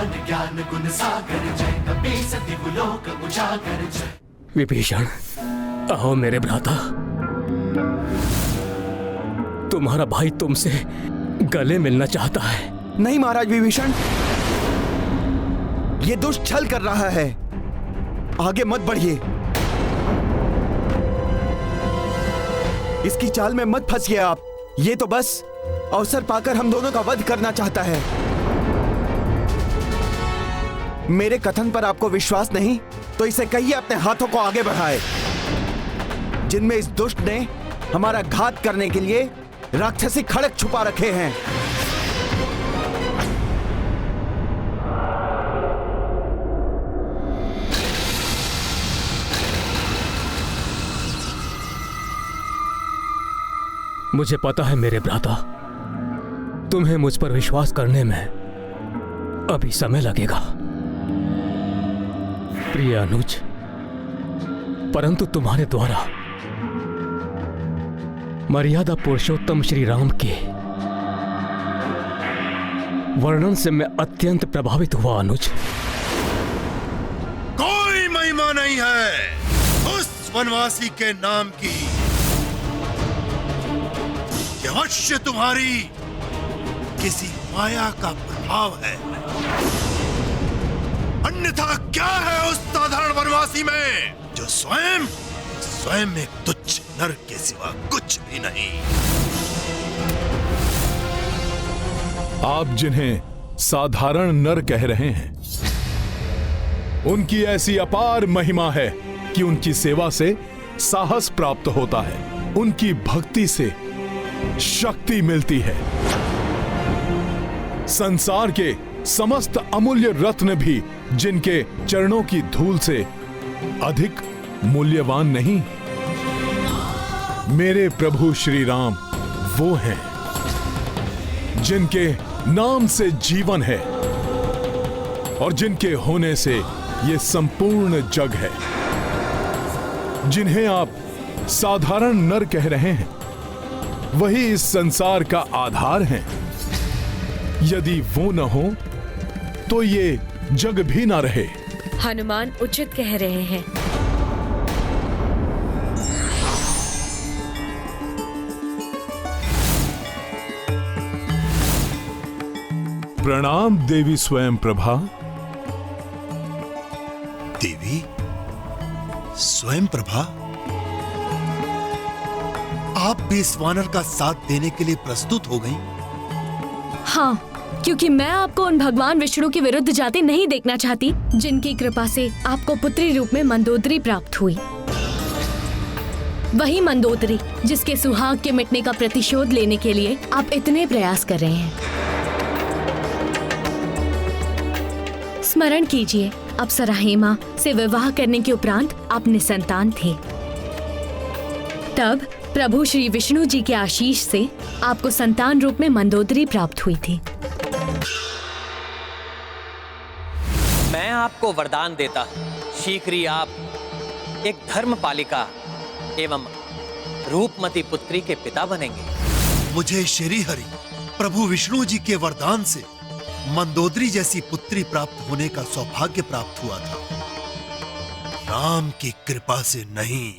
भगवान ज्ञान गुण सागर जय, कपीस दिवलोक उजागर जय। विभीषण, आओ मेरे भ्राता, तुम्हारा भाई तुमसे गले मिलना चाहता है। नहीं महाराज विभीषण, ये दुष्ट छल कर रहा है, आगे मत बढ़िए। इसकी चाल में मत फंसिए आप। ये तो बस अवसर पाकर हम दोनों का वध करना चाहता है। मेरे कथन पर आपको विश्वास नहीं तो इसे कहिए अपने हाथों को आगे बढ़ाए, जिनमें इस दुष्ट ने हमारा घात करने के लिए राक्षसी खड़ग छुपा रखे हैं। मुझे पता है मेरे भ्राता, तुम्हें मुझ पर विश्वास करने में अभी समय लगेगा। प्रिय अनुज, परंतु तुम्हारे द्वारा मर्यादा पुरुषोत्तम श्री राम के वर्णन से मैं अत्यंत प्रभावित हुआ। अनुज, कोई महिमा नहीं है उस वनवासी के नाम की। यह अवश्य तुम्हारी किसी माया का प्रभाव है, अन्यथा क्या है उस साधारण वनवासी में जो स्वयं एक तुच्छ नर के सिवा कुछ भी नहीं। आप जिन्हें साधारण नर कह रहे हैं, उनकी ऐसी अपार महिमा है कि उनकी सेवा से साहस प्राप्त होता है, उनकी भक्ति से शक्ति मिलती है। संसार के समस्त अमूल्य रत्न भी जिनके चरणों की धूल से अधिक मूल्यवान नहीं। मेरे प्रभु श्री राम वो हैं जिनके नाम से जीवन है और जिनके होने से ये संपूर्ण जग है। जिन्हें आप साधारण नर कह रहे हैं, वही इस संसार का आधार हैं। यदि वो न हो तो ये जग भी ना रहे। हनुमान उचित कह रहे हैं। प्रणाम देवी स्वयं प्रभा। देवी स्वयं प्रभा, आप भी इस वानर का साथ देने के लिए प्रस्तुत हो गई? हाँ, क्योंकि मैं आपको उन भगवान विष्णु के विरुद्ध जाते नहीं देखना चाहती जिनकी कृपा से आपको पुत्री रूप में मंदोदरी प्राप्त हुई। वही मंदोदरी जिसके सुहाग के मिटने का प्रतिशोध लेने के लिए आप इतने प्रयास कर रहे हैं। स्मरण कीजिए, अप्सरा हेमा से विवाह करने के उपरांत आप निसंतान थे। तब प्रभु श्री विष्णु जी के आशीष से आपको संतान रूप में मंदोदरी प्राप्त हुई थी। मैं आपको वरदान देता हूं, शीघ्र ही आप एक धर्मपालिका एवं रूपमती पुत्री के पिता बनेंगे। मुझे श्री हरि प्रभु विष्णु जी के वरदान से मंदोदरी जैसी पुत्री प्राप्त होने का सौभाग्य प्राप्त हुआ था, राम की कृपा से नहीं।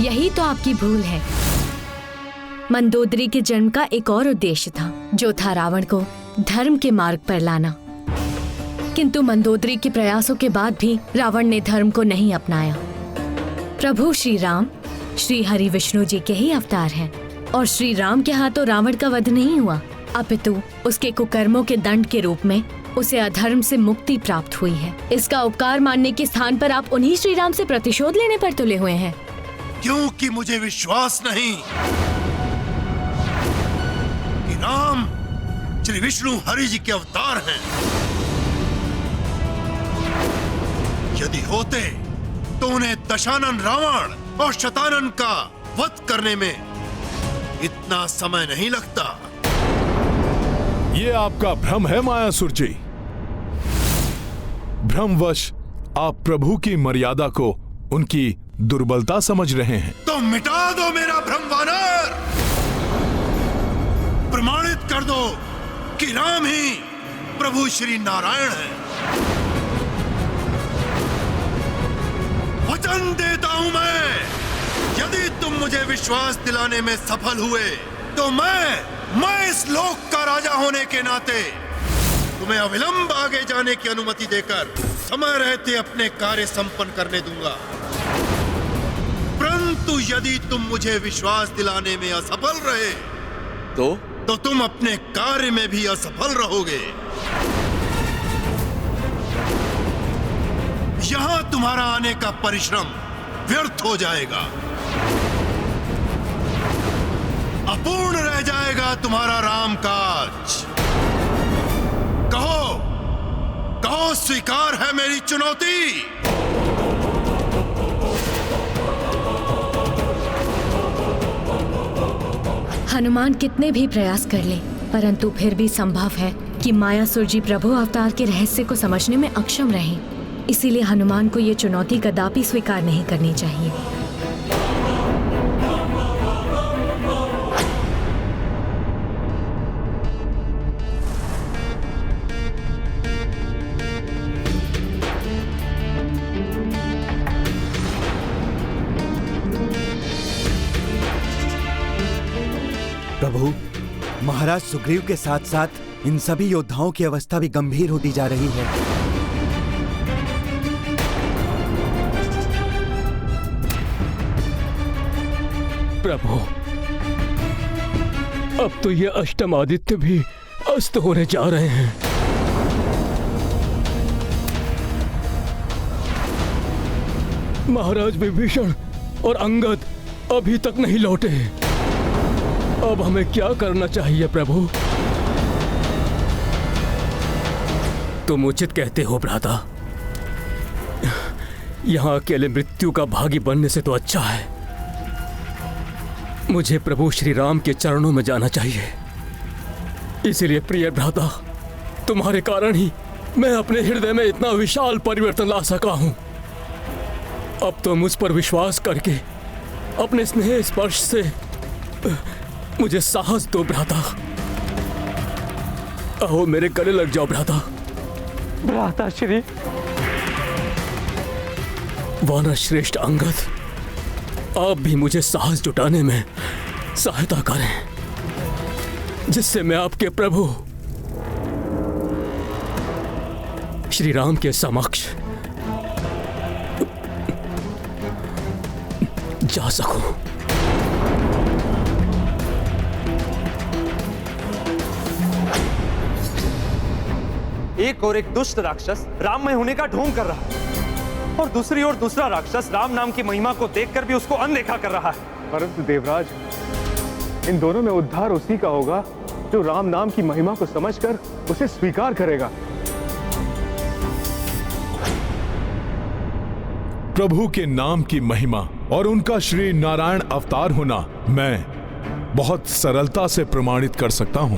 यही तो आपकी भूल है। मंदोदरी के जन्म का एक और उद्देश्य था, जो था रावण को धर्म के मार्ग पर लाना। किंतु मंदोदरी के प्रयासों के बाद भी रावण ने धर्म को नहीं अपनाया। प्रभु श्री राम श्री हरि विष्णु जी के ही अवतार हैं और श्री राम के हाथों रावण का वध नहीं हुआ, अपितु उसके कुकर्मों के दंड के रूप में उसे अधर्म से मुक्ति प्राप्त हुई है। इसका उपकार मानने के स्थान पर आप उन्हीं श्री राम से प्रतिशोध लेने पर तुले हुए हैं। क्योंकि मुझे विश्वास नहीं कि राम श्री विष्णु हरि जी के अवतार हैं। यदि होते तो उन्हें दशानन रावण और शतानन का वध करने में इतना समय नहीं लगता। ये आपका भ्रम है मायासुर जी। भ्रमवश आप प्रभु की मर्यादा को उनकी दुर्बलता समझ रहे हैं। तो मिटा दो मेरा भ्रम वानर, प्रमाणित कर दो कि राम ही प्रभु श्री नारायण हैं। वचन देता हूं मैं, यदि तुम मुझे विश्वास दिलाने में सफल हुए तो मैं इस लोक का राजा होने के नाते तुम्हें अविलंब आगे जाने की अनुमति देकर समय रहते अपने कार्य संपन्न करने दूंगा। परंतु यदि तुम मुझे विश्वास दिलाने में असफल रहे तो तुम अपने कार्य में भी असफल रहोगे। यहां तुम्हारा आने का परिश्रम व्यर्थ हो जाएगा, अपूर्ण रह जाएगा तुम्हारा रामकाज। कहो स्वीकार है मेरी चुनौती? हनुमान कितने भी प्रयास कर ले, परंतु फिर भी संभव है कि मायासुर जी प्रभु अवतार के रहस्य को समझने में अक्षम रहें। इसीलिए हनुमान को ये चुनौती कदापि स्वीकार नहीं करनी चाहिए। प्रभु, महाराज सुग्रीव के साथ साथ इन सभी योद्धाओं की अवस्था भी गंभीर होती जा रही है। प्रभु, अब तो ये अष्टम आदित्य भी अस्त होने जा रहे हैं। महाराज विभीषण और अंगद अभी तक नहीं लौटे। अब हमें क्या करना चाहिए प्रभु? तुम उचित कहते हो भ्राता। यहां अकेले मृत्यु का भागी बनने से तो अच्छा है मुझे प्रभु श्री राम के चरणों में जाना चाहिए। इसीलिए प्रिय भ्राता, तुम्हारे कारण ही मैं अपने हृदय में इतना विशाल परिवर्तन ला सका हूं। अब तो मुझ पर विश्वास करके अपने स्नेह स्पर्श से मुझे साहस दो भ्राता। आओ मेरे गले लग जाओ भ्राता। भ्राता श्री। वानर श्रेष्ठ अंगद, आप भी मुझे साहस जुटाने में सहायता करें, जिससे मैं आपके प्रभु श्री राम के समक्ष जा सकूं। एक और एक दुष्ट राक्षस राममय होने का ढोंग कर रहा है और दूसरी ओर दूसरा राक्षस राम नाम की महिमा को देखकर भी उसको अनदेखा कर रहा है। परंतु देवराज, इन दोनों में उद्धार उसी का होगा जो राम नाम की महिमा को समझकर उसे स्वीकार करेगा। प्रभु के नाम की महिमा और उनका श्री नारायण अवतार होना मैं बहुत सरलता से प्रमाणित कर सकता हूं।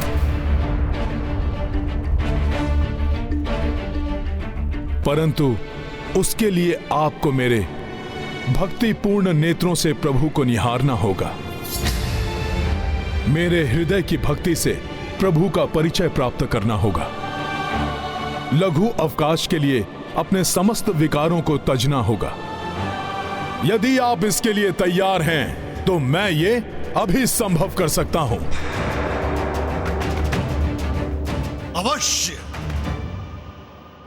परंतु उसके लिए आपको मेरे भक्तिपूर्ण नेत्रों से प्रभु को निहारना होगा। मेरे हृदय की भक्ति से प्रभु का परिचय प्राप्त करना होगा। लघु अवकाश के लिए अपने समस्त विकारों को तजना होगा। यदि आप इसके लिए तैयार हैं तो मैं ये अभी संभव कर सकता हूं। अवश्य,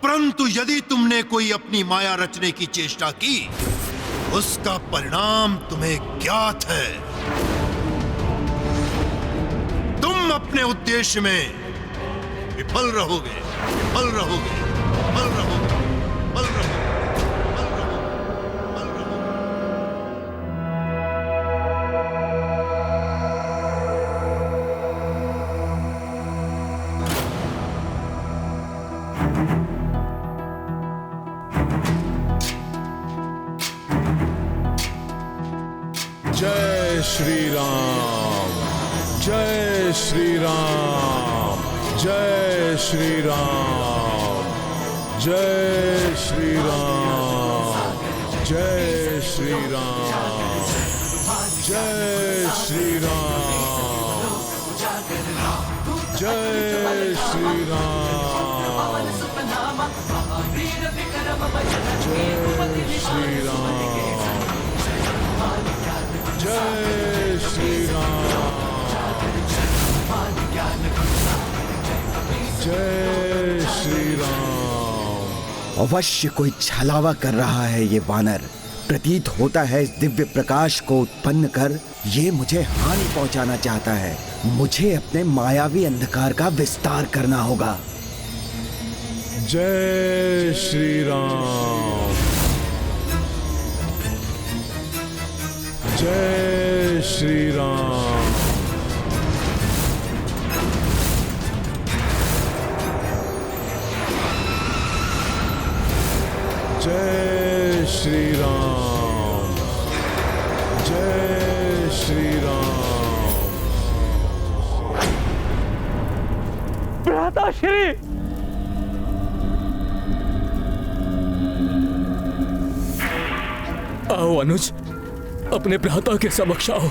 परंतु यदि तुमने कोई अपनी माया रचने की चेष्टा की, उसका परिणाम तुम्हें ज्ञात है। तुम अपने उद्देश्य में विफल रहोगे, विफल रहोगे, विफल रहोगे, विफल रहोगे। जय श्री राम, जय श्री राम, जय श्री राम, जय श्री राम, जय श्री राम, जय श्री राम, जय श्री राम। श्री राम, जय श्री राम, जय श्री राम। अवश्य कोई छलावा कर रहा है ये वानर। प्रतीत होता है इस दिव्य प्रकाश को उत्पन्न कर ये मुझे हानि पहुंचाना चाहता है। मुझे अपने मायावी अंधकार का विस्तार करना होगा। जय श्री राम, जय श्री राम, जय श्री राम, जय श्री राम। भ्राताश्री, आओ अनुज, अपने भ्राता के समक्ष आओ।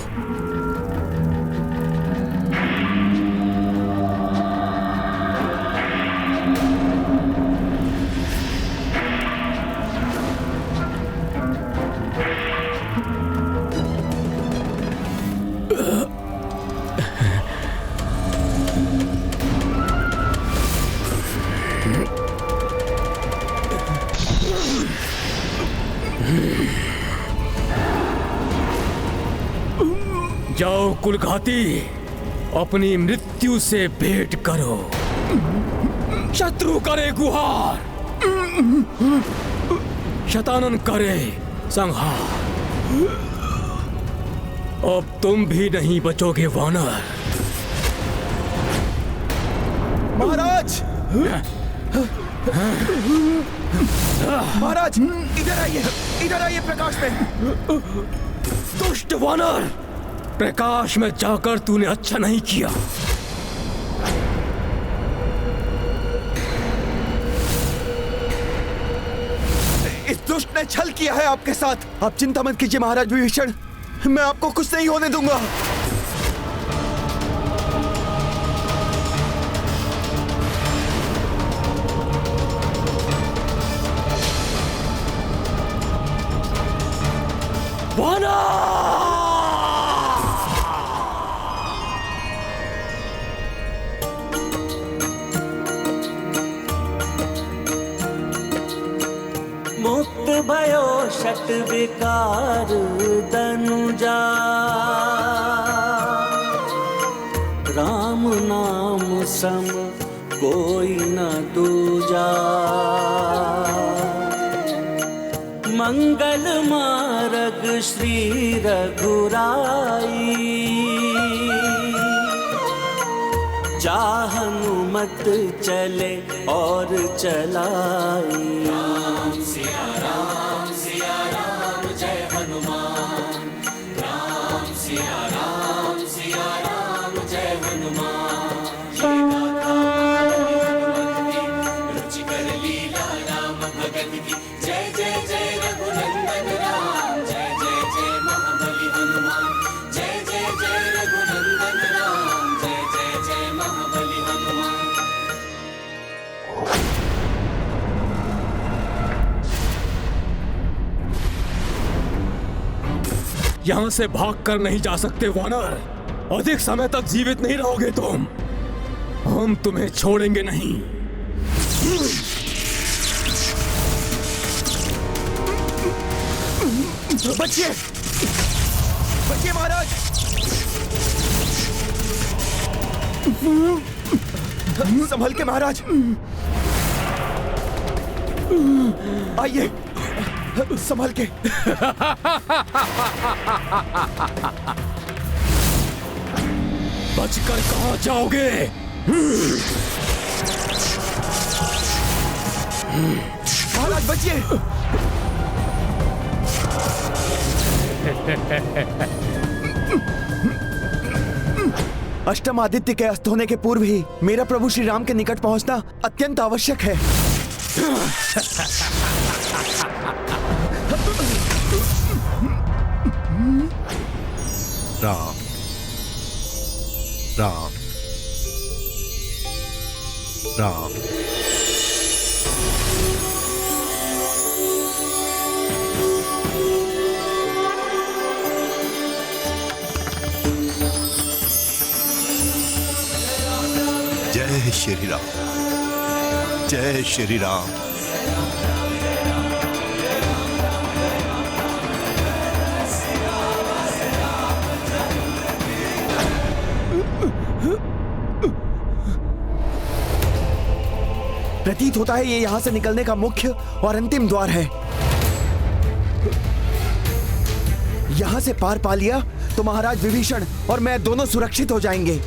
जाओ कुलघाती, अपनी मृत्यु से भेंट करो। शत्रु करे गुहार, शतानन करे संहार। अब तुम भी नहीं बचोगे वानर। महाराज, महाराज, इधर आइए प्रकाश में। दुष्ट वानर, प्रकाश में जाकर तूने अच्छा नहीं किया। इस दुष्ट ने छल किया है आपके साथ। आप चिंता मत कीजिए महाराज विभीषण, मैं आपको कुछ नहीं होने दूंगा। मुक्त भयो शत विकार दनुजा, राम नाम सम कोई न दूजा। मंगल मार्ग श्री रघुराई, चाहनुमत चले और चलाई। राम सिया राम जय हनुमान। राम सिया राम जय हनुमान। रुचि कर लीला राम भगत की, जय जय जय रघुनंदन राम। जय जय जय महाबली हनुमान। जय जय जय रघुनंदन राम। जय जय जय महाबली हनुमान। यहां से भाग कर नहीं जा सकते वानर। अधिक समय तक जीवित नहीं रहोगे तुम। हम तुम्हें छोड़ेंगे नहीं। बचिए, बचिए महाराज। संभल के महाराज, आइए संभल के। बचकर कहां जाओगे? महाराज बचिए। अष्टम आदित्य के अस्त होने के पूर्व ही मेरा प्रभु श्री राम के निकट पहुंचना अत्यंत आवश्यक है। राम राम राम। श्री राम, जय श्री राम। प्रतीत होता है ये यहां से निकलने का मुख्य और अंतिम द्वार है। यहां से पार पा लिया तो महाराज विभीषण और मैं दोनों सुरक्षित हो जाएंगे।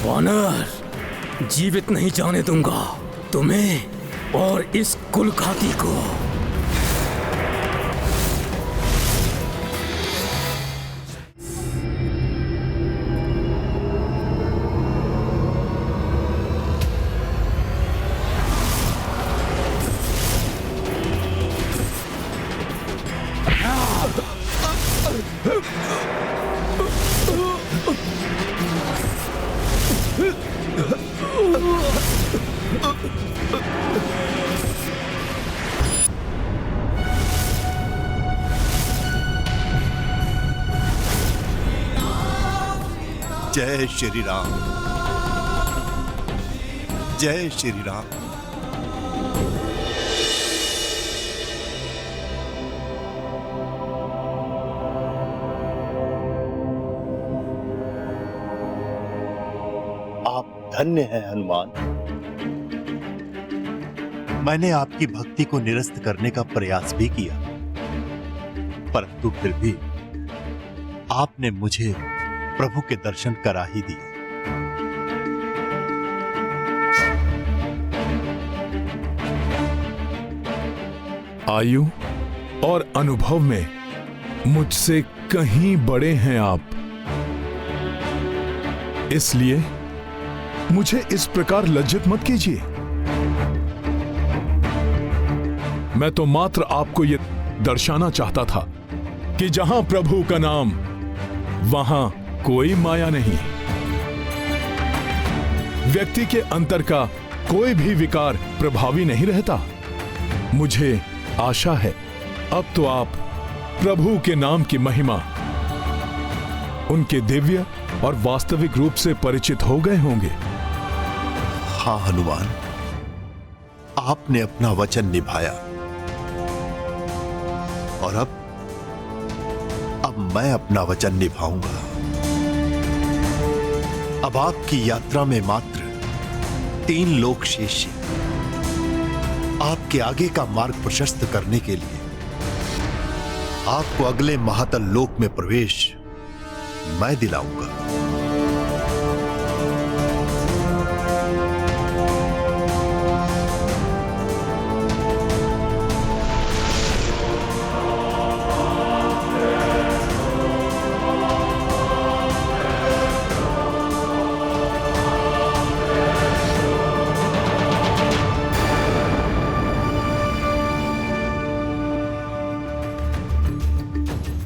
वानर, जीवित नहीं जाने दूंगा तुम्हें और इस कुलघाती को। जय श्री राम, जय श्री राम। आप धन्य हैं हनुमान। मैंने आपकी भक्ति को निरस्त करने का प्रयास भी किया, परंतु फिर भी आपने मुझे प्रभु के दर्शन करा ही दिए। आयु और अनुभव में मुझसे कहीं बड़े हैं आप, इसलिए मुझे इस प्रकार लज्जित मत कीजिए। मैं तो मात्र आपको यह दर्शाना चाहता था कि जहां प्रभु का नाम वहां कोई माया नहीं। व्यक्ति के अंतर का कोई भी विकार प्रभावी नहीं रहता। मुझे आशा है अब तो आप प्रभु के नाम की महिमा, उनके दिव्य और वास्तविक रूप से परिचित हो गए होंगे। हाँ हनुमान, आपने अपना वचन निभाया और अब मैं अपना वचन निभाऊंगा। अब आपकी यात्रा में मात्र 3 लोक शेष हैं। आपके आगे का मार्ग प्रशस्त करने के लिए आपको अगले महातल लोक में प्रवेश मैं दिलाऊंगा।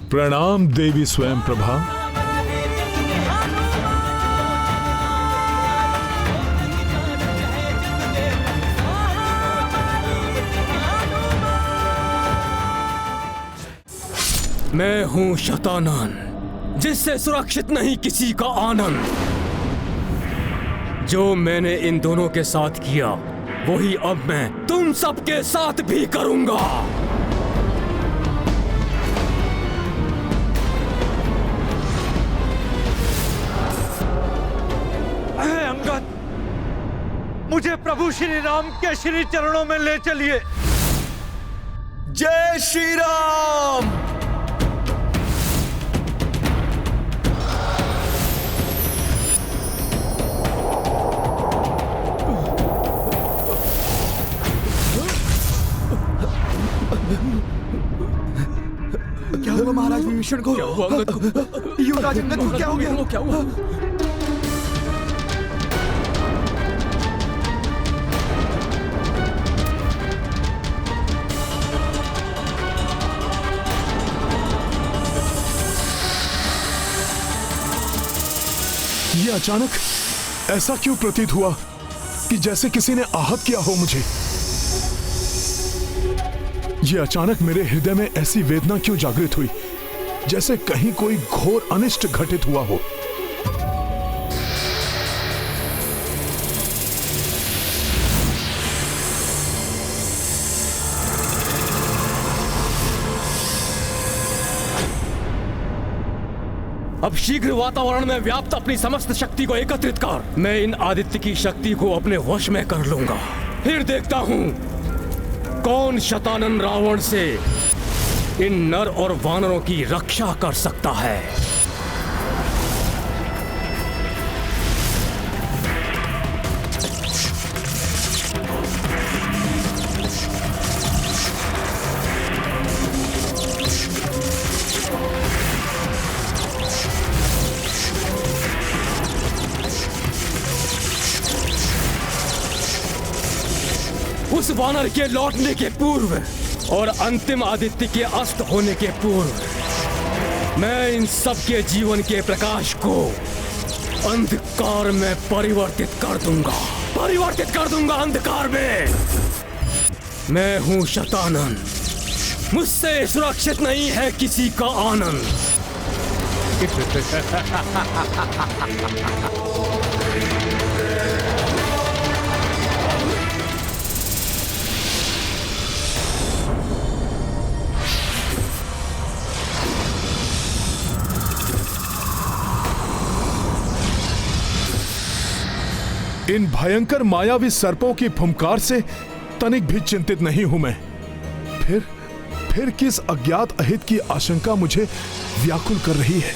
प्रणाम देवी स्वयं प्रभा। मैं हूं शतानन, जिससे सुरक्षित नहीं किसी का आनंद। जो मैंने इन दोनों के साथ किया वही अब मैं तुम सबके साथ भी करूंगा। मुझे प्रभु श्री राम के श्री चरणों में ले चलिए। जय श्री राम। क्या हुआ महाराज विभीषण को? क्या हुआ अंगद को? युवराज अंगद को क्या हो गया? क्या हुआ? ये अचानक ऐसा क्यों प्रतीत हुआ कि जैसे किसी ने आहत किया हो मुझे? ये अचानक मेरे हृदय में ऐसी वेदना क्यों जागृत हुई, जैसे कहीं कोई घोर अनिष्ट घटित हुआ हो? अब शीघ्र वातावरण में व्याप्त अपनी समस्त शक्ति को एकत्रित कर मैं इन आदित्य की शक्ति को अपने वश में कर लूंगा। फिर देखता हूं कौन शतानन रावण से इन नर और वानरों की रक्षा कर सकता है। उस वानर के लौटने के पूर्व और अंतिम आदित्य के अस्त होने के पूर्व मैं इन सब के जीवन के प्रकाश को अंधकार में परिवर्तित कर दूंगा अंधकार में। मैं हूं शतानन, मुझसे सुरक्षित नहीं है किसी का आनंद। इन भयंकर मायावी सर्पों की फुंकार से तनिक भी चिंतित नहीं हूं मैं। फिर किस अज्ञात अहित की आशंका मुझे व्याकुल कर रही है।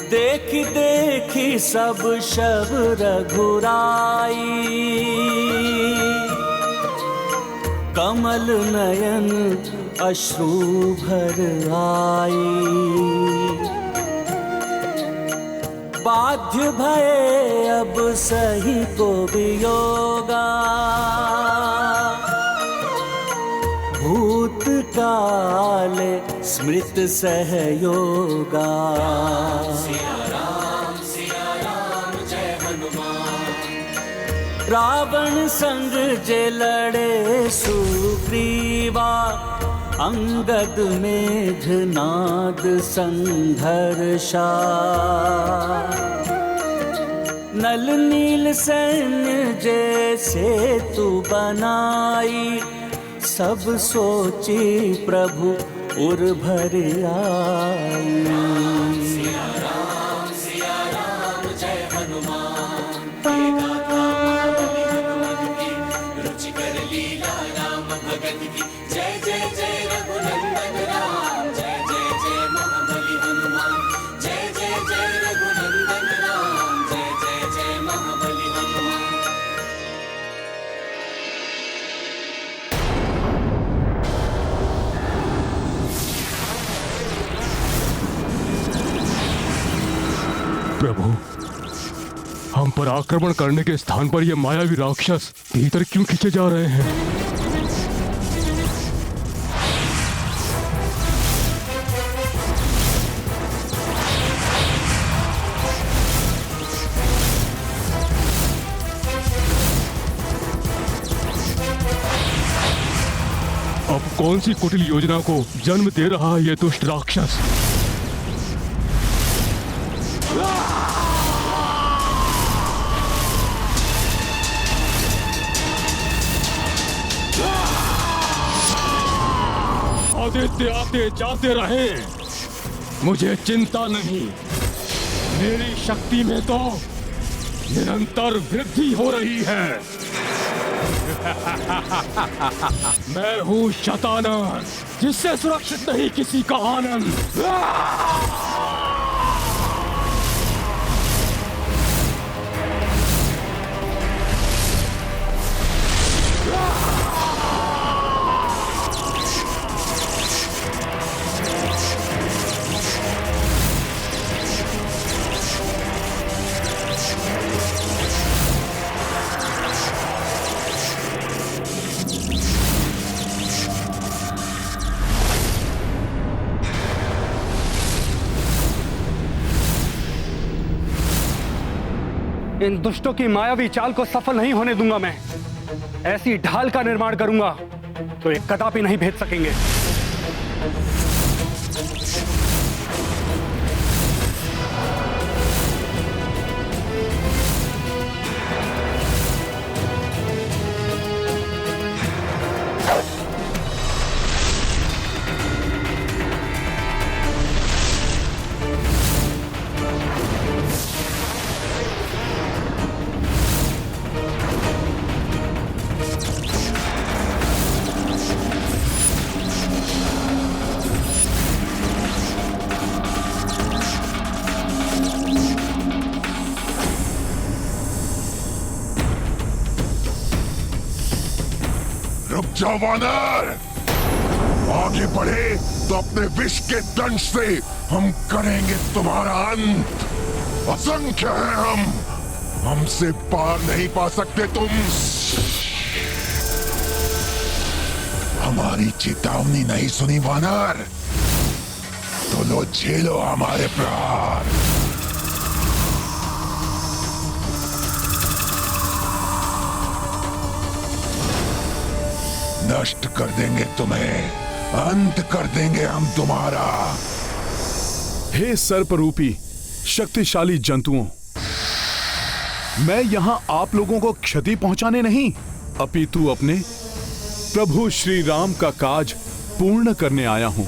देखी देखी सब शब रघुराई, कमल नयन अश्रु भर आई। बाध्य भये अब सही को वियोगा, भूतकाल स्मृत सहयोगा। सिया राम जय हनुमान। रावण संग जे लड़े सुग्रीवा, अंगद मेघनाद संघर्षा। नल नील सैन्य जैसे तू बनाई, सब सोची प्रभु उर भर आई। सिया राम जय हनुमान। ये गाथा महाबली हनुमान की, रुचिकर लीला राम भगत की। जय जय जय रघुनंदन राम, जय जय जय महाबली हनुमान। जय जय जय रघुनंदन राम, जय जय जय महाबली हनुमान। प्रभु, हम पर आक्रमण करने के स्थान पर ये मायावी राक्षस भीतर क्यों खींचे जा रहे हैं? अब कौन सी कुटिल योजना को जन्म दे रहा है ये दुष्ट राक्षस? आदित्य आते जाते रहे, मुझे चिंता नहीं। मेरी शक्ति में तो निरंतर वृद्धि हो रही है। मैं हूँ शतानन, जिससे सुरक्षित नहीं किसी का आनंद। इन दुष्टों की मायावी चाल को सफल नहीं होने दूंगा मैं। ऐसी ढाल का निर्माण करूंगा तो ये कदापि नहीं भेद सकेंगे। रुक जाओ वानर, आगे बढ़े तो अपने विष के दंश से हम करेंगे तुम्हारा अंत। असंख्य हैं हम, हमसे पार नहीं पा सकते तुम। हमारी चेतावनी नहीं सुनी वानर, तो लो झेलो हमारे प्रहार। नष्ट कर देंगे तुम्हें, अंत कर देंगे हम तुम्हारा। हे सर्परूपी शक्तिशाली जंतुओं, मैं यहां आप लोगों को क्षति पहुंचाने नहीं, अपितु अपने प्रभु श्री राम का काज पूर्ण करने आया हूं।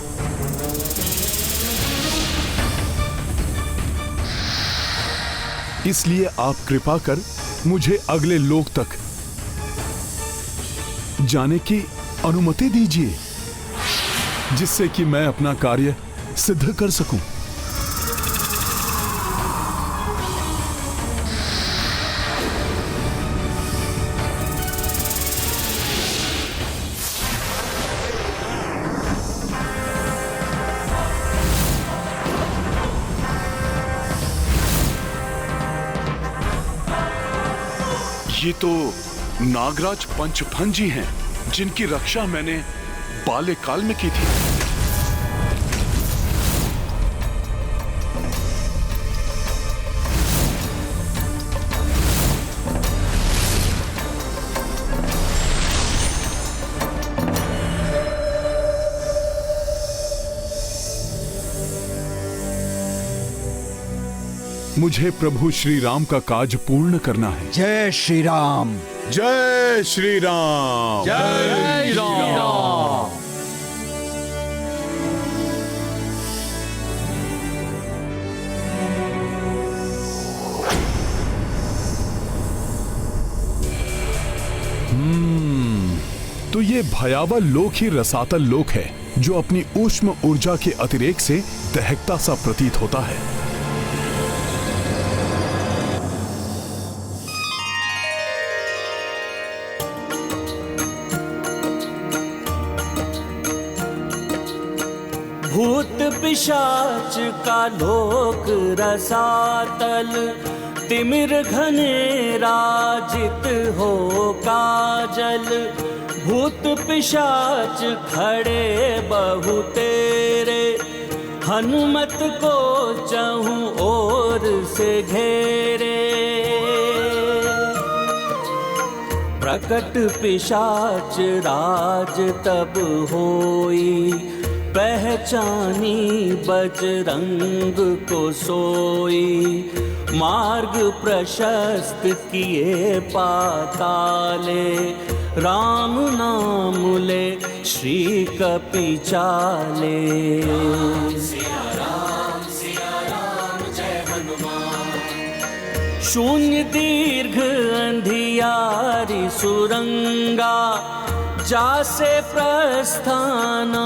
इसलिए आप कृपा कर मुझे अगले लोक तक जाने की अनुमति दीजिए, जिससे कि मैं अपना कार्य सिद्ध कर सकूं। ये तो नागराज पंचफन जी हैं, जिनकी रक्षा मैंने बाल्यकाल में की थी। मुझे प्रभु श्री राम का काज पूर्ण करना है। जय श्री राम। जय श्री राम। जय श्री राम। तो ये भयावह लोक ही रसातल लोक है, जो अपनी ऊष्म ऊर्जा के अतिरेक से दहकता सा प्रतीत होता है। भूत पिशाच का लोक रसातल, तिमिर घने राजित हो काजल। भूत पिशाच खड़े बहु तेरे, हनुमत को चहूं ओर से घेरे। प्रकट पिशाच राज तब होई, पहचानी बजरंग को सोई। मार्ग प्रशस्त किए पाताले, राम नाम ले श्री कपि चाले। सिया राम जय हनुमान। शून्य दीर्घ अंधियारी सुरंगा, जासे प्रस्थाना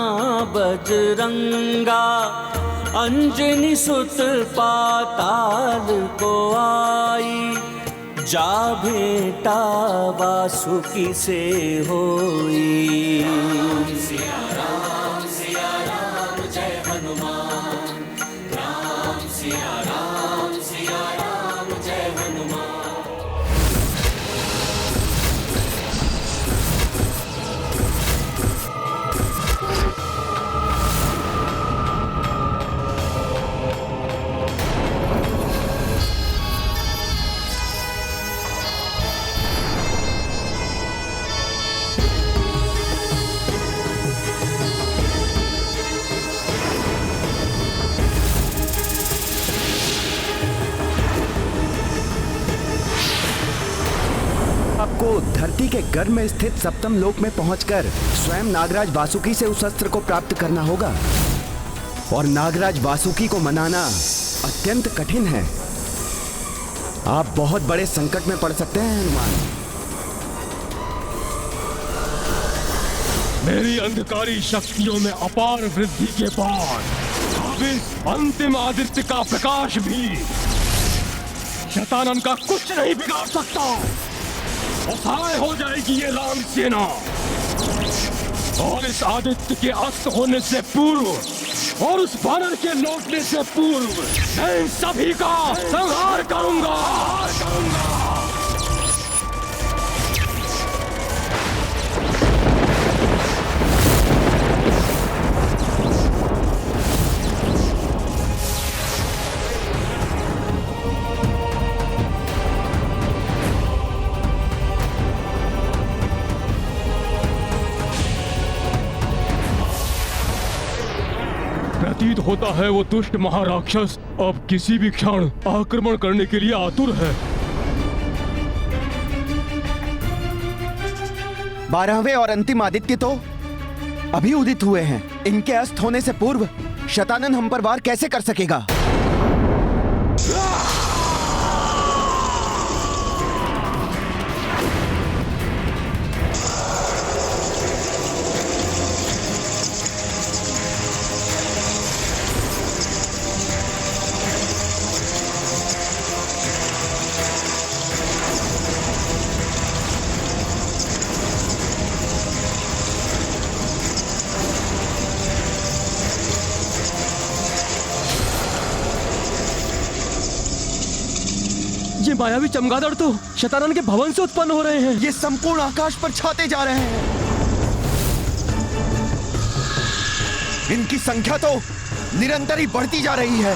बजरंगा। अंजनी सुत पाताल को आई, जा भेंटा वासुकी से होई। सिया राम जय हनुमान। राम सिया राम जय हनुमान। आपको धरती के गर्भ में स्थित सप्तम लोक में पहुंचकर स्वयं नागराज वासुकी से उस अस्त्र को प्राप्त करना होगा। और नागराज वासुकी को मनाना अत्यंत कठिन है। आप बहुत बड़े संकट में पड़ सकते हैं हनुमान। मेरी अंधकारी शक्तियों में अपार वृद्धि के बाद अब इस अंतिम आदित्य का प्रकाश भी शतानन का कुछ नहीं बिगाड़ सकता। असहाय हो जाएगी ये राम सेना। और इस आदित्य के अस्त होने से पूर्व और उस वानर के लौटने से पूर्व मैं इन सभी का संहार करूंगा। प्रतीत होता है वो दुष्ट महाराक्षस अब किसी भी क्षण आक्रमण करने के लिए आतुर है। 12वें और अंतिम आदित्य तो अभी उदित हुए हैं। इनके अस्त होने से पूर्व शतानन हम पर वार कैसे कर सकेगा? ये मायावी चमगादड़ तो शतानन के भवन से उत्पन्न हो रहे हैं। ये संपूर्ण आकाश पर छाते जा रहे हैं। इनकी संख्या तो निरंतर ही बढ़ती जा रही है।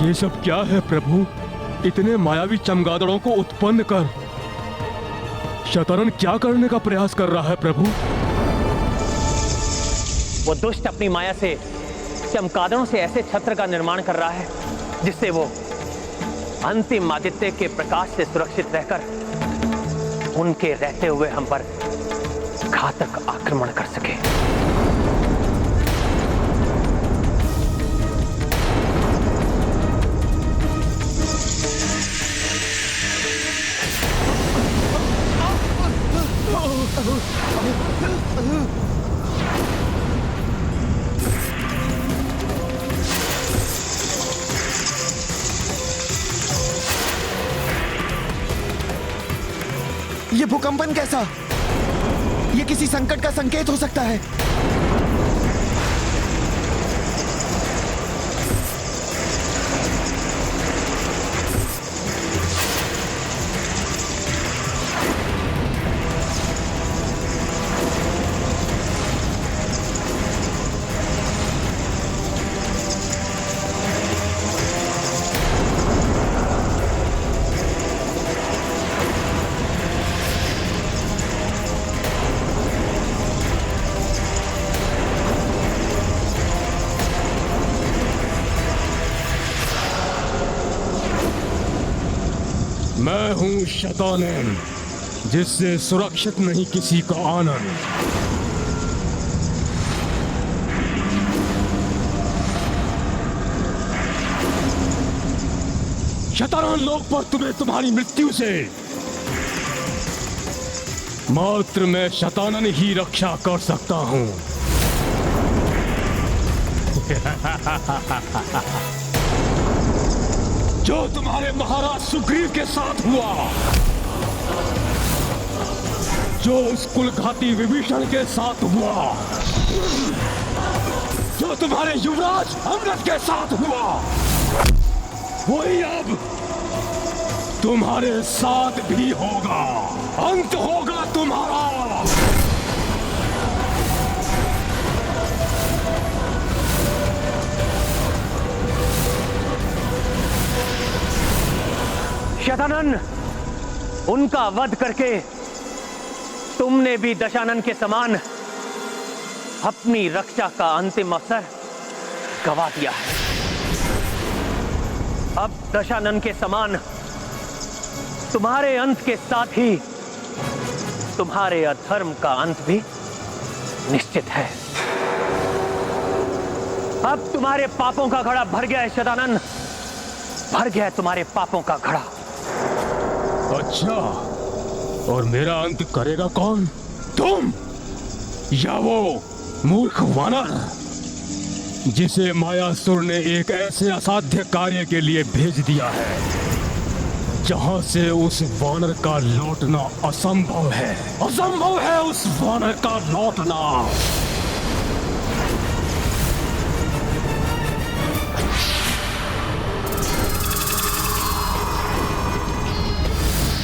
ये सब क्या है प्रभु? इतने मायावी चमगादड़ों को उत्पन्न कर शतानन क्या करने का प्रयास कर रहा है प्रभु? वो दुष्ट अपनी माया से चमगादड़ों से ऐसे छत्र का निर्माण कर रहा है जिससे वो अंतिम आदित्य के प्रकाश से सुरक्षित रहकर उनके रहते हुए हम पर घातक आक्रमण कर सके। ये भूकंपन कैसा? ये किसी संकट का संकेत हो सकता है। मैं हूं शतानन, जिससे सुरक्षित नहीं किसी का आनंद। शतानन लोक पर तुम्हें तुम्हारी मृत्यु से मात्र मैं शतानन ही रक्षा कर सकता हूं। जो तुम्हारे महाराज सुग्रीव के साथ हुआ, जो उस कुलघाती विभीषण के साथ हुआ, जो तुम्हारे युवराज अंगद के साथ हुआ, वही अब तुम्हारे साथ भी होगा। अंत होगा तुम्हारा। शतानन, उनका वध करके तुमने भी दशानन के समान अपनी रक्षा का अंतिम अवसर गवा दिया है। अब दशानन के समान तुम्हारे अंत के साथ ही तुम्हारे अधर्म का अंत भी निश्चित है। अब तुम्हारे पापों का घड़ा भर गया है शतानन, भर गया है तुम्हारे पापों का घड़ा। अच्छा, और मेरा अंत करेगा कौन? तुम या वो मूर्ख वानर जिसे मायासुर ने एक ऐसे असाध्य कार्य के लिए भेज दिया है जहां से उस वानर का लौटना असंभव है। असंभव है उस वानर का लौटना।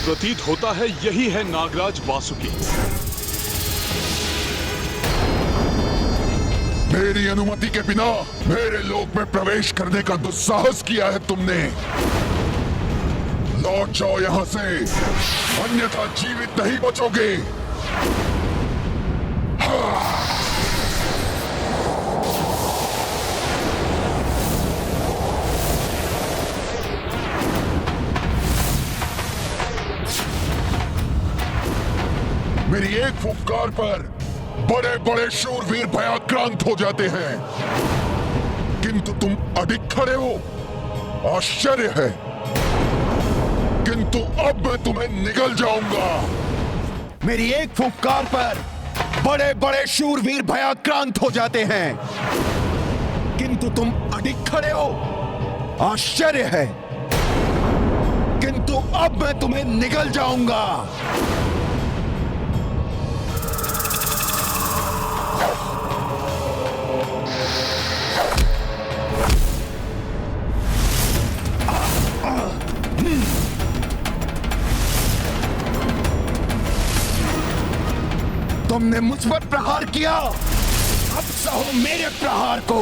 प्रतीत होता है यही है नागराज वासुकी। मेरी अनुमति के बिना मेरे लोक में प्रवेश करने का दुस्साहस किया है तुमने। लौट जाओ यहां से, अन्यथा जीवित नहीं बचोगे। मेरी एक फुफकार पर बड़े बड़े शूरवीर भयाक्रांत हो जाते हैं, किंतु तुम अडिग खड़े हो। आश्चर्य है, किंतु अब मैं तुम्हें निगल जाऊंगा। मेरी एक फुफकार पर बड़े बड़े शूरवीर भयाक्रांत हो जाते हैं, किंतु तुम अडिग खड़े हो। आश्चर्य है, किंतु अब मैं तुम्हें निगल जाऊंगा। तुमने मुझ पर प्रहार किया, अब सहो मेरे प्रहार को।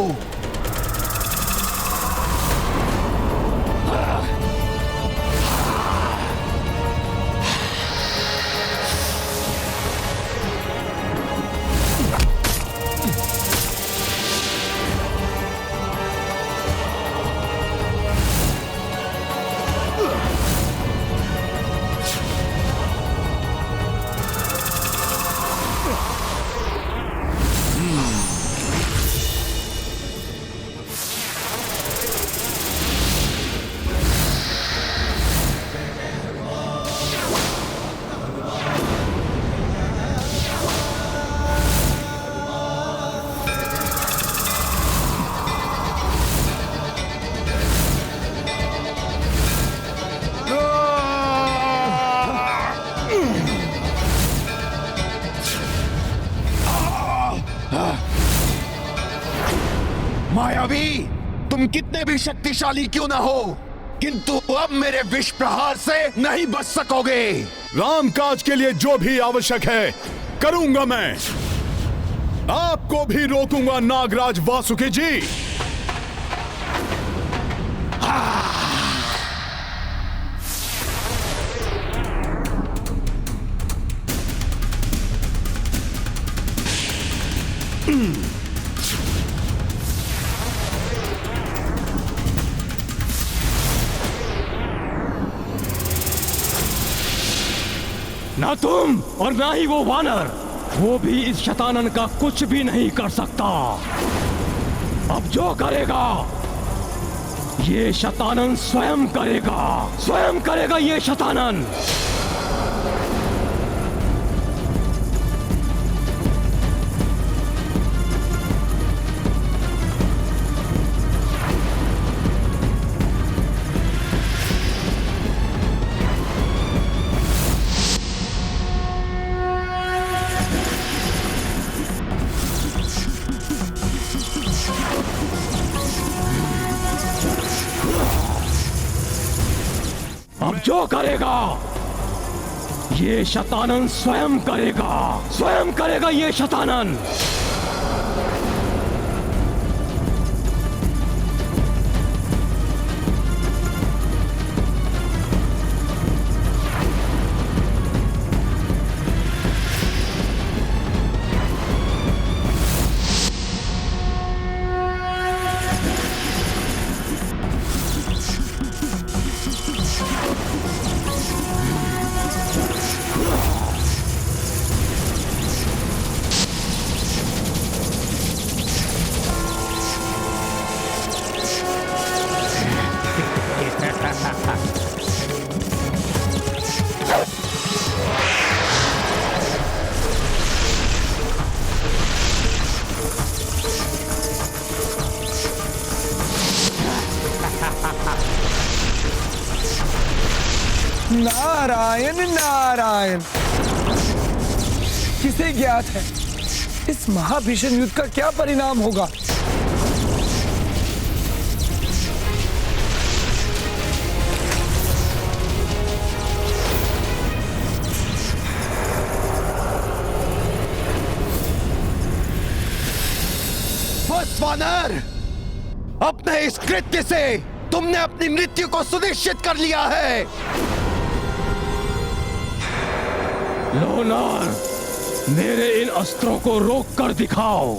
मायावी, तुम कितने भी शक्तिशाली क्यों ना हो, किंतु अब मेरे विष प्रहार से नहीं बच सकोगे। रामकाज के लिए जो भी आवश्यक है करूंगा मैं। आपको भी रोकूंगा नागराज वासुकी जी। ना तुम और ना ही वो वानर, वो भी इस शतानन का कुछ भी नहीं कर सकता। अब जो करेगा ये शतानन स्वयं करेगा, स्वयं करेगा ये शतानन। जो करेगा ये शतानन स्वयं करेगा, स्वयं करेगा ये शतानन। नारायण नारायण। किसे ज्ञात है इस महाभीषण युद्ध का क्या परिणाम होगा? वानर, अपने इस कृत्य से तुमने अपनी मृत्यु को सुनिश्चित कर लिया है। लोनार, मेरे इन अस्त्रों को रोक कर दिखाओ।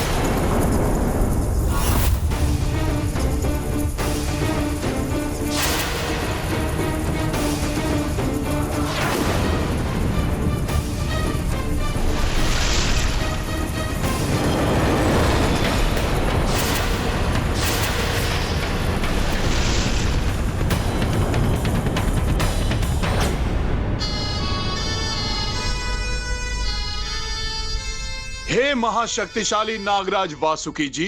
हे महाशक्तिशाली नागराज वासुकी जी,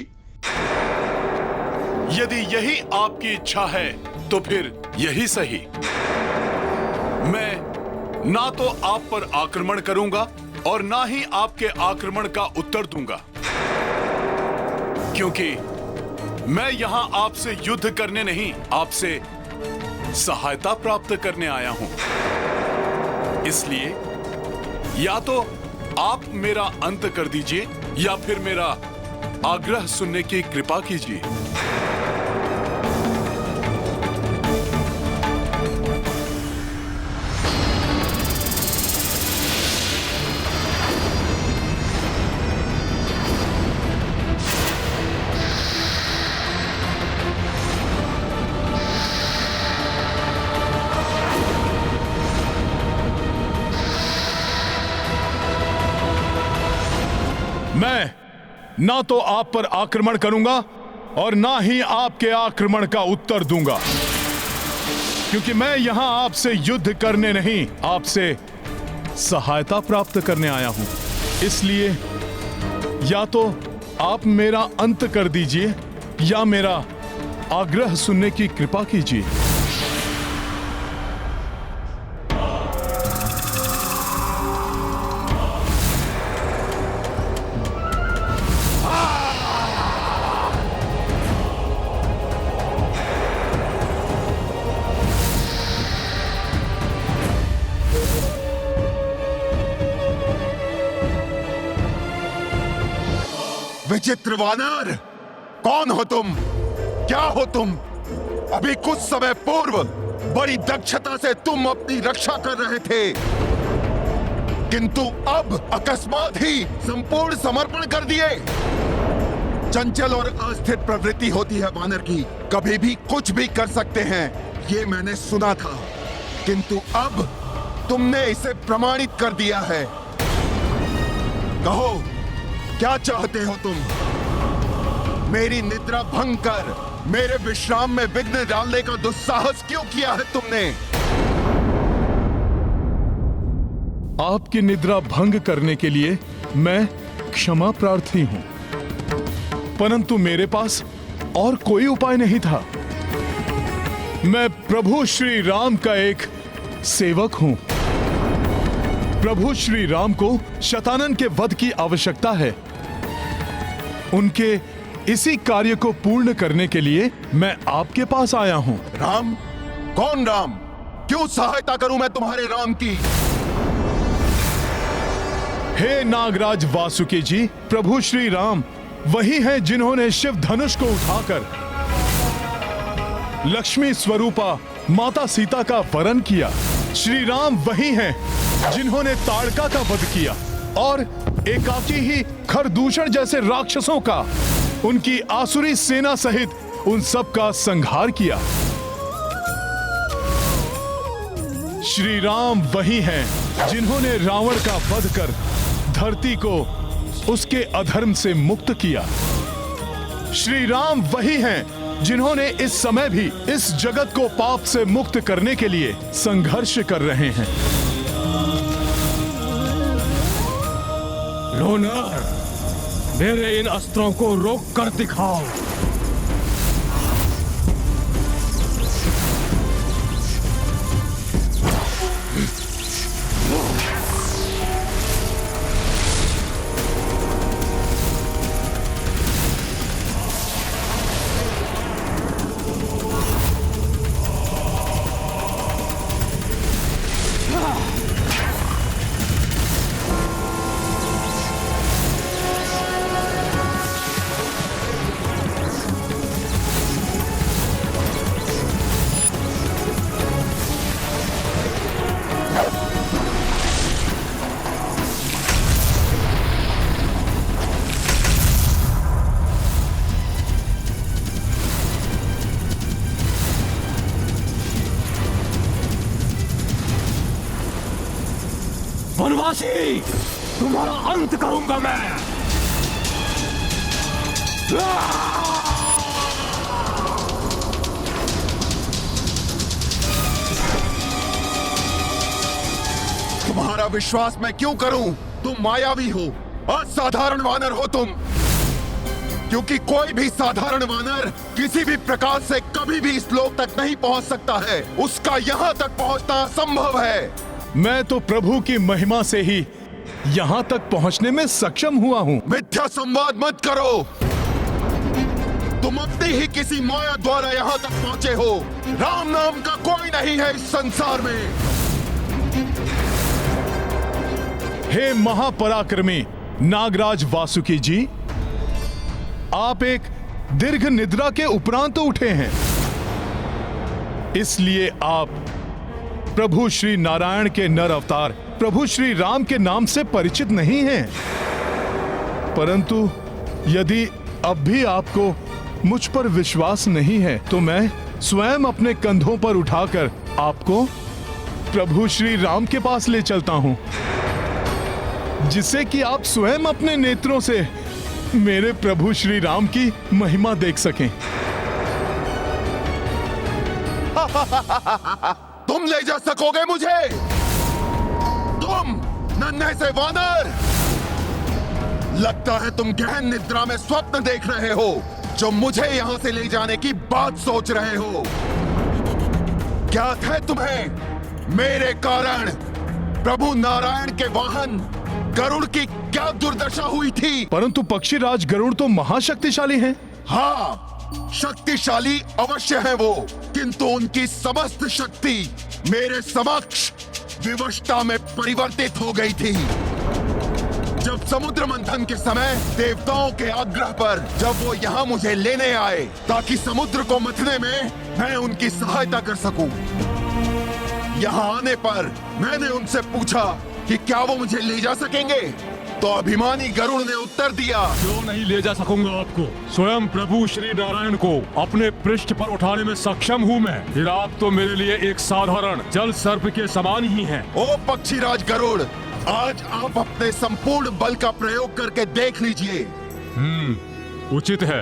यदि यही आपकी इच्छा है तो फिर यही सही। मैं ना तो आप पर आक्रमण करूंगा और ना ही आपके आक्रमण का उत्तर दूंगा, क्योंकि मैं यहां आपसे युद्ध करने नहीं, आपसे सहायता प्राप्त करने आया हूं। इसलिए या तो आप मेरा अंत कर दीजिए या फिर मेरा आग्रह सुनने की कृपा कीजिए। मैं ना तो आप पर आक्रमण करूंगा और ना ही आपके आक्रमण का उत्तर दूंगा, क्योंकि मैं यहां आपसे युद्ध करने नहीं, आपसे सहायता प्राप्त करने आया हूं। इसलिए या तो आप मेरा अंत कर दीजिए या मेरा आग्रह सुनने की कृपा कीजिए। विचित्र वानर, कौन हो तुम? क्या हो तुम? अभी कुछ समय पूर्व बड़ी दक्षता से तुम अपनी रक्षा कर रहे थे, किंतु अब अकस्मात ही संपूर्ण समर्पण कर दिए। चंचल और अस्थिर प्रवृत्ति होती है वानर की, कभी भी कुछ भी कर सकते हैं, ये मैंने सुना था, किंतु अब तुमने इसे प्रमाणित कर दिया है। कहो, क्या चाहते हो तुम? मेरी निद्रा भंग कर मेरे विश्राम में विघ्न डालने का दुस्साहस क्यों किया है तुमने? आपकी निद्रा भंग करने के लिए मैं क्षमा प्रार्थी हूं, परंतु मेरे पास और कोई उपाय नहीं था। मैं प्रभु श्री राम का एक सेवक हूं। प्रभु श्री राम को शतानन के वध की आवश्यकता है। उनके इसी कार्य को पूर्ण करने के लिए मैं आपके पास आया हूं। राम? कौन राम? क्यों सहायता करूं मैं तुम्हारे राम की? हे नागराज वासुकी जी, प्रभु श्री राम वही हैं जिन्होंने शिव धनुष को उठाकर लक्ष्मी स्वरूपा माता सीता का वरण किया। श्री राम वही हैं जिन्होंने ताड़का का वध किया और एकाकी ही खरदूषण जैसे राक्षसों का, उनकी आसुरी सेना सहित उन सब का संहार किया। श्री राम वही हैं जिन्होंने रावण का वध कर धरती को उसके अधर्म से मुक्त किया। श्री राम वही हैं जिन्होंने इस समय भी इस जगत को पाप से मुक्त करने के लिए संघर्ष कर रहे हैं। लोनार, मेरे इन अस्त्रों को रोक कर दिखाओ। अविनाशी, तुम्हारा अंत करूंगा मैं। तुम्हारा विश्वास मैं क्यों करूं? तुम मायावी हो, असाधारण वानर हो तुम। क्योंकि कोई भी साधारण वानर किसी भी प्रकार से कभी भी इस लोक तक नहीं पहुंच सकता है। उसका यहां तक पहुंचना असंभव है। मैं तो प्रभु की महिमा से ही यहां तक पहुंचने में सक्षम हुआ हूं। मिथ्या संवाद मत करो। तुम अपनी ही किसी माया द्वारा यहां तक पहुंचे हो। राम नाम का कोई नहीं है इस संसार में। हे महापराक्रमी नागराज वासुकी जी, आप एक दीर्घ निद्रा के उपरांत उठे हैं, इसलिए आप प्रभु श्री नारायण के नर अवतार प्रभु श्री राम के नाम से परिचित नहीं हैं। परंतु यदि अब भी आपको मुझ पर विश्वास नहीं है तो मैं स्वयं अपने कंधों पर उठाकर आपको प्रभु श्री राम के पास ले चलता हूं, जिससे कि आप स्वयं अपने नेत्रों से मेरे प्रभु श्री राम की महिमा देख सकें। तुम ले जा सकोगे मुझे? तुम नन्हे से वानर! लगता है तुम गहन निद्रा में स्वप्न देख रहे हो, जो मुझे यहां से ले जाने की बात सोच रहे हो। ज्ञात है तुम्हें मेरे कारण प्रभु नारायण के वाहन गरुड़ की क्या दुर्दशा हुई थी? परंतु पक्षीराज गरुड़ तो महाशक्तिशाली हैं। हाँ, शक्तिशाली अवश्य है वो, किंतु उनकी समस्त शक्ति मेरे समक्ष विवशता में परिवर्तित हो गई थी। जब समुद्र मंथन के समय देवताओं के आग्रह पर जब वो यहाँ मुझे लेने आए ताकि समुद्र को मथने में मैं उनकी सहायता कर सकूं, यहाँ आने पर मैंने उनसे पूछा कि क्या वो मुझे ले जा सकेंगे, तो अभिमानी गरुड़ ने उत्तर दिया, क्यों नहीं ले जा सकूंगा आपको? स्वयं प्रभु श्री नारायण को अपने पृष्ठ पर उठाने में सक्षम हूँ मैं। फिर आप तो मेरे लिए एक साधारण जल सर्प के समान ही हैं। ओ पक्षीराज गरुड़, आज आप अपने संपूर्ण बल का प्रयोग करके देख लीजिए। उचित है।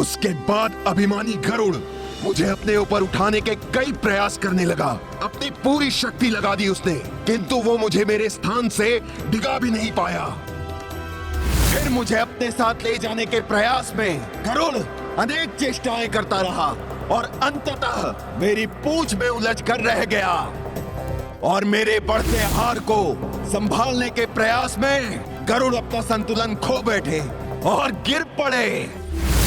उसके बाद अभिमानी गरुड़ मुझे अपने ऊपर उठाने के कई प्रयास करने लगा। अपनी पूरी शक्ति लगा दी उसने, किंतु वो मुझे मेरे स्थान से डिगा भी नहीं पाया। फिर मुझे अपने साथ ले जाने के प्रयास में गरुड़ अनेक चेष्टाएं करता रहा और अंततः मेरी पूंछ में उलझ कर रह गया और मेरे बढ़ते हार को संभालने के प्रयास में गरुड़ अपना संतुलन खो बैठे और गिर पड़े।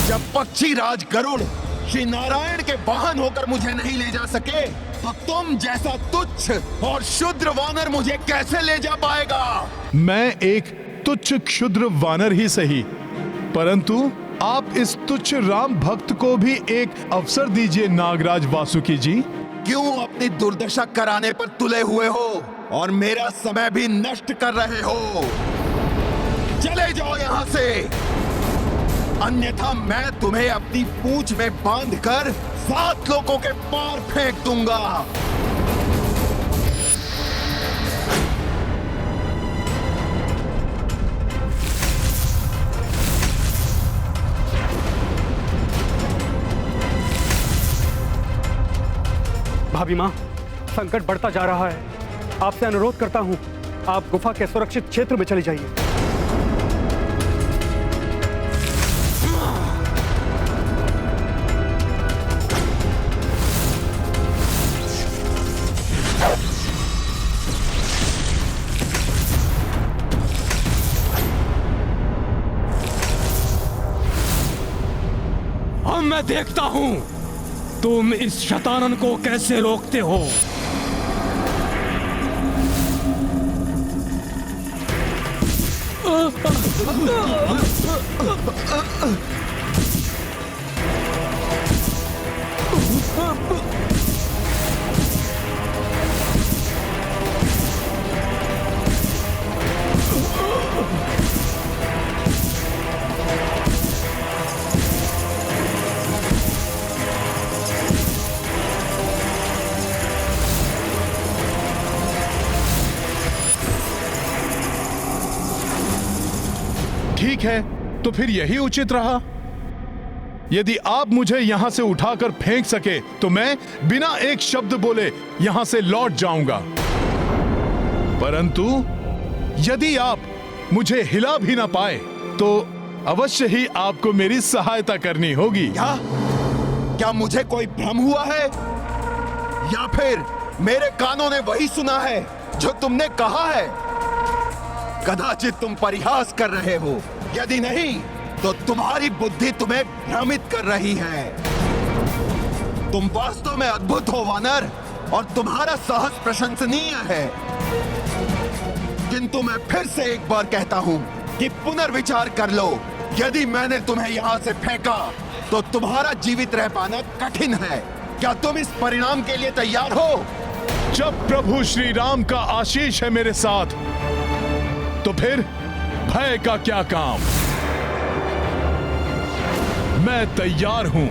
जब पक्षीराज गरुड़ श्री नारायण के वाहन होकर मुझे नहीं ले जा सके, तो तुम जैसा तुच्छ और क्षुद्र वानर मुझे कैसे ले जा पाएगा? मैं एक तुच्छ क्षुद्र वानर ही सही, परंतु आप इस तुच्छ राम भक्त को भी एक अवसर दीजिए नागराज वासुकी जी। क्यों अपनी दुर्दशा कराने पर तुले हुए हो और मेरा समय भी नष्ट कर रहे हो? चले जाओ यहाँ से, अन्यथा मैं तुम्हें अपनी पूंछ में बांधकर 7 लोगों के पार फेंक दूंगा। भाभी माँ, संकट बढ़ता जा रहा है। आपसे अनुरोध करता हूँ, आप गुफा के सुरक्षित क्षेत्र में चली जाइए। अब मैं देखता हूं तुम इस शैतानन को कैसे रोकते हो। ठीक है, तो फिर यही उचित रहा। यदि आप मुझे यहां से उठाकर फेंक सके तो मैं बिना एक शब्द बोले यहां से लौट जाऊंगा। परंतु यदि आप मुझे हिला भी ना पाए तो अवश्य ही आपको मेरी सहायता करनी होगी। क्या मुझे कोई भ्रम हुआ है, या फिर मेरे कानों ने वही सुना है जो तुमने कहा है? कदाचित तुम परिहास कर रहे हो, यदि नहीं तो तुम्हारी बुद्धि तुम्हें भ्रमित कर रही है। तुम वास्तव में अद्भुत हो वानर, और तुम्हारा साहस प्रशंसनीय है। किंतु मैं फिर से एक बार कहता हूं कि पुनर्विचार कर लो। यदि मैंने तुम्हें यहां से फेंका तो तुम्हारा जीवित रह पाना कठिन है। क्या तुम इस परिणाम के लिए तैयार हो? जब प्रभु श्री राम का आशीष है मेरे साथ, तो फिर भय का क्या काम। मैं तैयार हूं।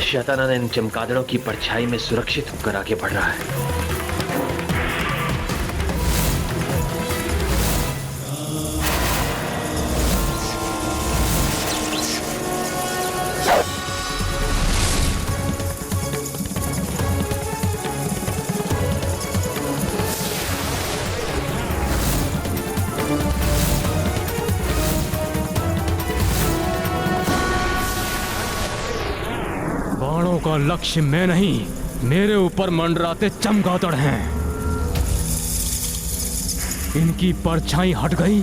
शतानन इन चमगादड़ों की परछाई में सुरक्षित होकर आगे बढ़ रहा है। बाणों का लक्ष्य मैं नहीं, मेरे ऊपर मंडराते चमगादड़ हैं। इनकी परछाई हट गई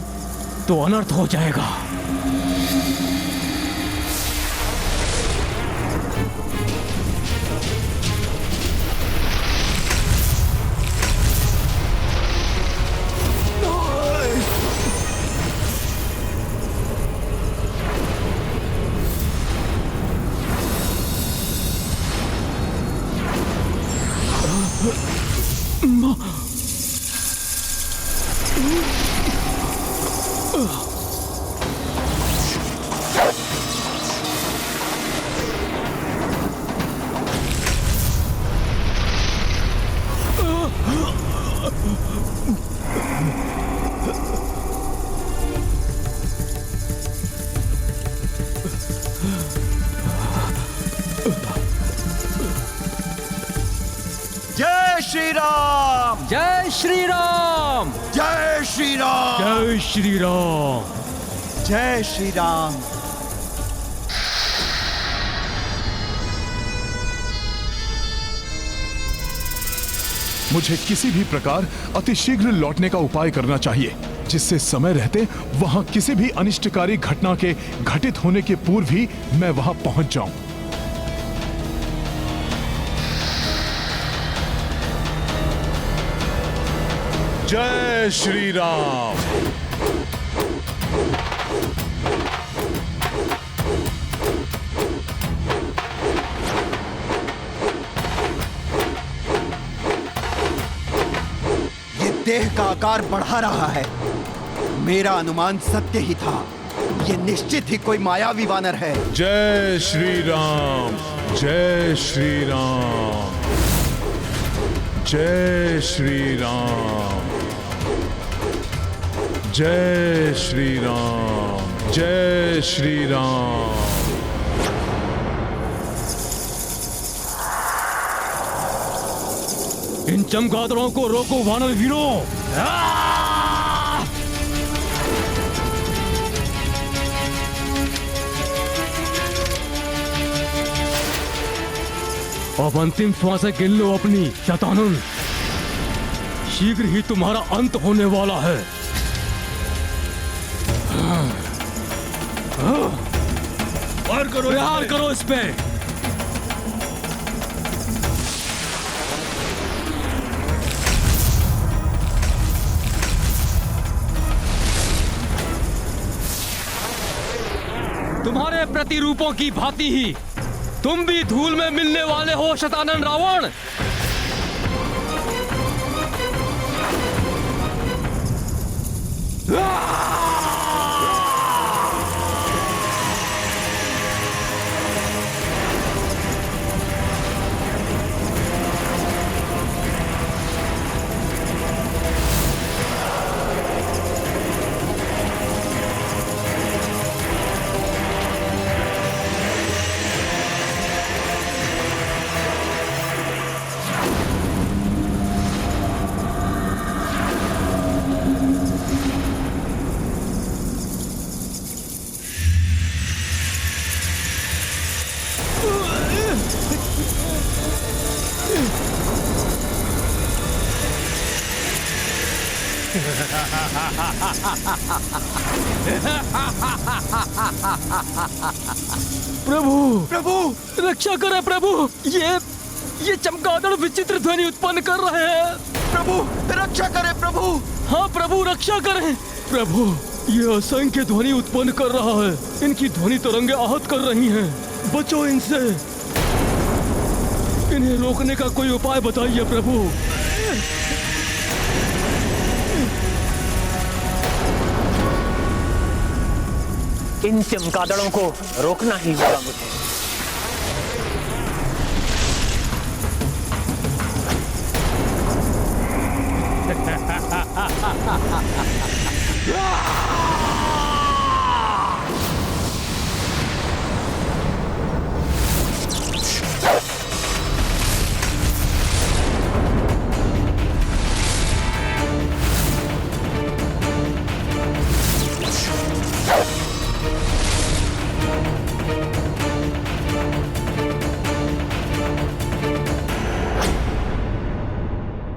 तो अनर्थ हो जाएगा। जय श्री राम! जय श्री राम! जय श्री राम! जय श्री राम! जय श्री राम! मुझे किसी भी प्रकार अतिशीघ्र लौटने का उपाय करना चाहिए, जिससे समय रहते वहां किसी भी अनिष्टकारी घटना के घटित होने के पूर्व ही मैं वहां पहुंच जाऊं। जय श्री राम! ये देह का आकार बढ़ा रहा है। मेरा अनुमान सत्य ही था। ये निश्चित ही कोई मायावी वानर है। जय श्री राम! जय श्री राम! जय श्री राम! जय श्री राम! जय श्री राम! इन चमगादड़ों को रोको वानर वीरों! अब अंतिम श्वासें गिन लो अपनी शतानन। शीघ्र ही तुम्हारा अंत होने वाला है। वार करो, प्रहार करो इस पे। तुम्हारे प्रतिरूपों की भांति ही तुम भी धूल में मिलने वाले हो शतानन रावण। प्रभु प्रभु रक्षा करें प्रभु। ये चमगादड़ विचित्र ध्वनि उत्पन्न कर रहे हैं। प्रभु रक्षा करें प्रभु। हाँ प्रभु रक्षा करें। प्रभु ये असंख्य ध्वनि उत्पन्न कर रहा है। इनकी ध्वनि तरंगे आहत कर रही हैं। बचो इनसे। इन्हें रोकने का कोई उपाय बताइए प्रभु। इन चमगादड़ों को रोकना ही होगा मुझे।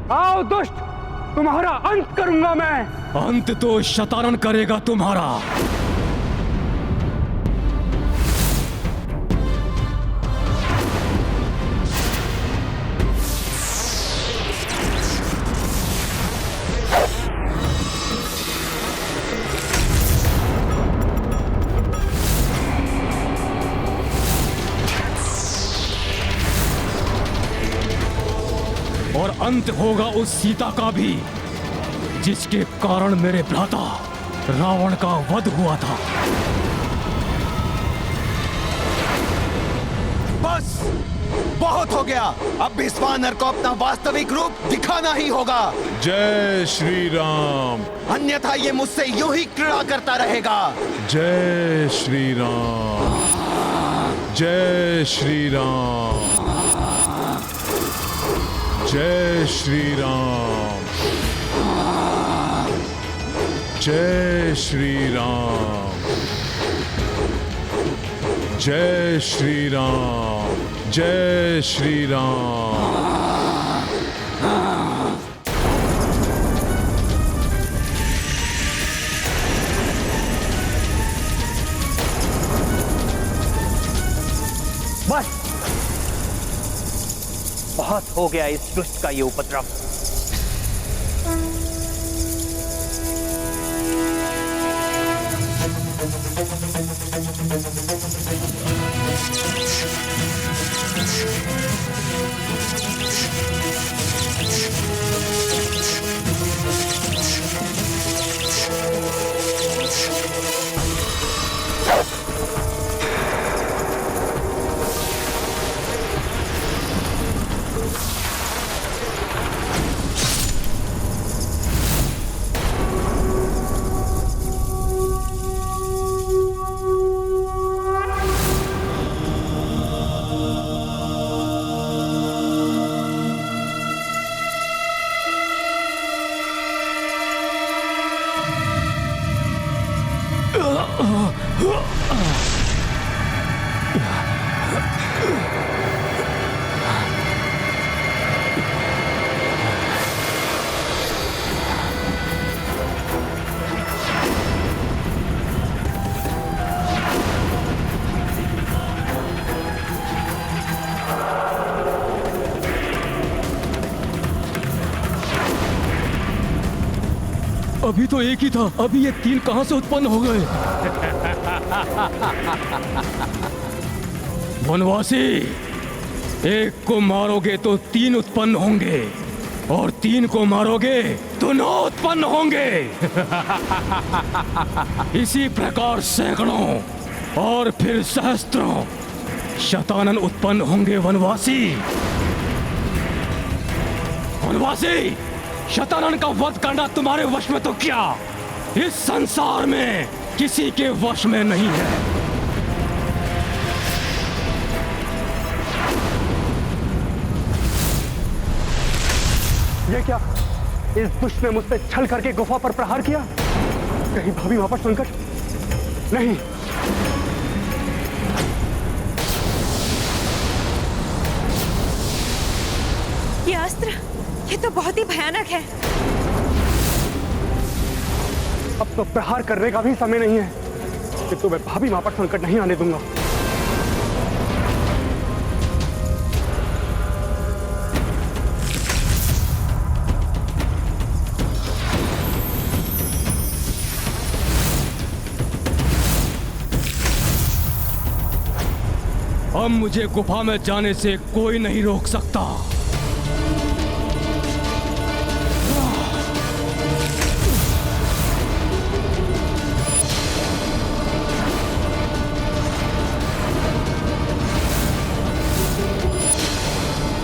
आओ दुष्ट, तुम्हारा अंत करूंगा मैं। अंत तो शतानन करेगा तुम्हारा। और अंत होगा उस सीता का भी जिसके कारण मेरे भ्राता रावण का वध हुआ था। बस बहुत हो गया। अब इस वानर को अपना वास्तविक रूप दिखाना ही होगा। जय श्री राम। अन्यथा ये मुझसे यूं ही क्रीड़ा करता रहेगा। जय श्री राम। जय श्री राम। जय श्री राम। जय श्री राम। जय श्री राम। जय श्री राम। बस बहुत हो गया इस दुष्ट का ये उपद्रव। अभी तो एक ही था, अभी ये तीन कहां से उत्पन्न हो गए? वनवासी, एक को मारोगे तो तीन उत्पन्न होंगे और तीन को मारोगे तो 9 उत्पन्न होंगे। इसी प्रकार सैकड़ों और फिर सहस्त्रों शतानन उत्पन्न होंगे। वनवासी, वनवासी, शतानन का वध करना तुम्हारे वश में तो क्या, इस संसार में किसी के वश में नहीं है। ये क्या, इस दुष्ट ने मुझ पे छल करके गुफा पर प्रहार किया? कहीं भाभी वहां पर संकट नहीं। ये अस्त्र, ये तो बहुत ही भयानक है। अब तो प्रहार करने का भी समय नहीं है, कि तो मैं भाभी मां पर संकट नहीं आने दूंगा। अब मुझे गुफा में जाने से कोई नहीं रोक सकता।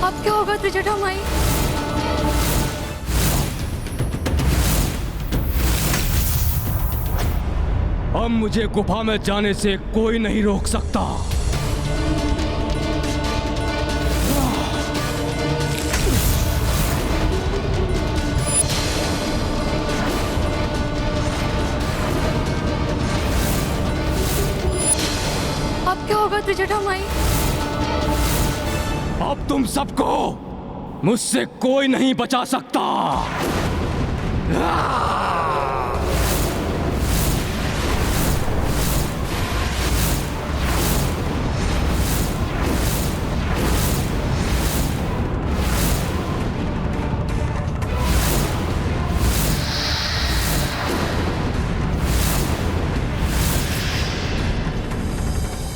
अब क्या होगा त्रिजटा माई? अब मुझे गुफा में जाने से कोई नहीं रोक सकता। अब क्या होगा त्रिजटा माई? अब तुम सबको मुझसे कोई नहीं बचा सकता।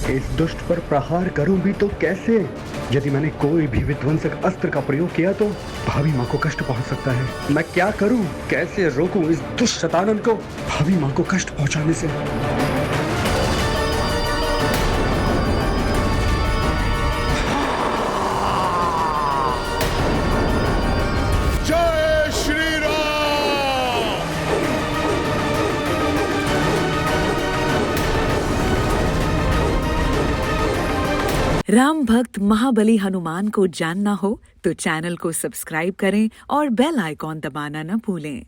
इस दुष्ट पर प्रहार करूं भी तो कैसे? यदि मैंने कोई भी विध्वंसक अस्त्र का प्रयोग किया तो भाभी मां को कष्ट पहुंच सकता है। मैं क्या करूं? कैसे रोकूं इस दुष्ट शतानन को भाभी मां को कष्ट पहुंचाने से? जय श्री राम। राम भक्त महाबली हनुमान को जानना हो तो चैनल को सब्सक्राइब करें और बेल आइकॉन दबाना न भूलें।